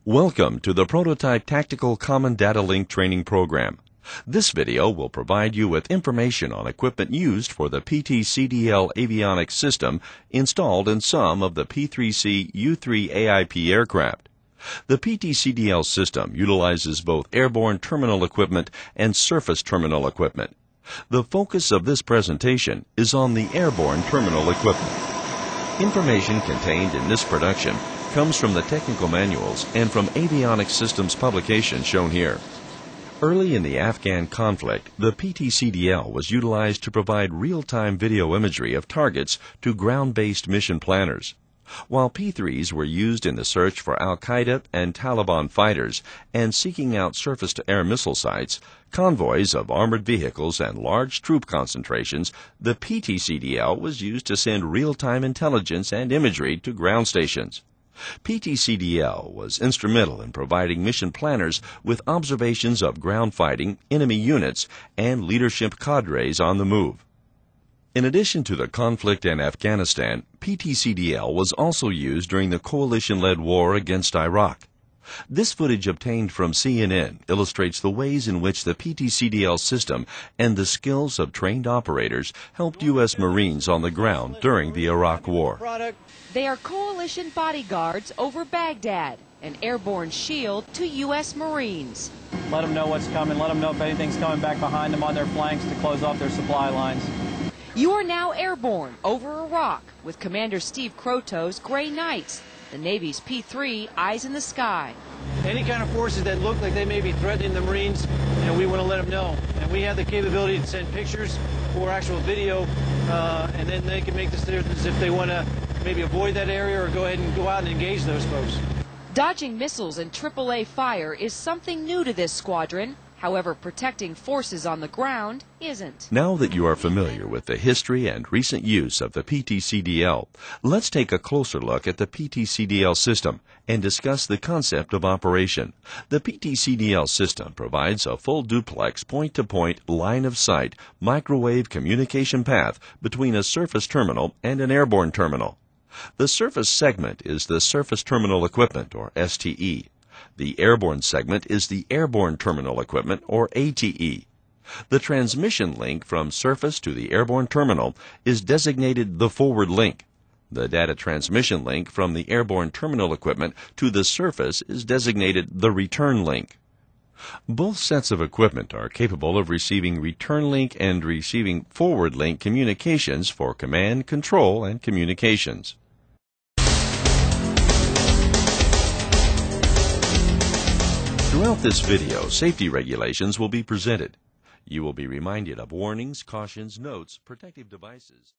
Welcome to the Prototype Tactical Common Data Link Training Program. This video will provide you with information on equipment used for the Ptcdl avionics system installed in some of the P3C U3 AIP aircraft. The Ptcdl system utilizes both airborne terminal equipment and surface terminal equipment. The focus of this presentation is on the airborne terminal equipment. Information contained in this production comes from the technical manuals and from avionics systems publications shown here. Early in the Afghan conflict, the Ptcdl was utilized to provide real-time video imagery of targets to ground-based mission planners. While P3s were used in the search for Al-Qaeda and Taliban fighters and seeking out surface-to-air missile sites, convoys of armored vehicles and large troop concentrations, the Ptcdl was used to send real-time intelligence and imagery to ground stations. Ptcdl was instrumental in providing mission planners with observations of ground fighting, enemy units, and leadership cadres on the move. In addition to the conflict in Afghanistan, Ptcdl was also used during the coalition-led war against Iraq. This footage obtained from CNN illustrates the ways in which the Ptcdl system and the skills of trained operators helped U.S. Marines on the ground during the Iraq War. They are coalition bodyguards over Baghdad, an airborne shield to U.S. Marines. Let them know what's coming. Let them know if anything's coming back behind them on their flanks to close off their supply lines. You are now airborne over Iraq with Commander Steve Croto's Gray Knights, the Navy's P3 Eyes in the Sky. Any kind of forces that look like they may be threatening the Marines, we want to let them know. And we have the capability to send pictures or actual video, and then they can make decisions if they want to maybe avoid that area or go ahead and go out and engage those folks. Dodging missiles and AAA fire is something new to this squadron. However, protecting forces on the ground isn't. Now that you are familiar with the history and recent use of the Ptcdl, let's take a closer look at the Ptcdl system and discuss the concept of operation. The Ptcdl system provides a full duplex point-to-point line-of-sight microwave communication path between a surface terminal and an airborne terminal. The surface segment is the surface terminal equipment, or STE. The airborne segment is the airborne terminal equipment, or ATE. The transmission link from surface to the airborne terminal is designated the forward link. The data transmission link from the airborne terminal equipment to the surface is designated the return link. Both sets of equipment are capable of receiving return link and receiving forward link communications for command, control, and communications. Throughout this video, safety regulations will be presented. You will be reminded of warnings, cautions, notes, protective devices,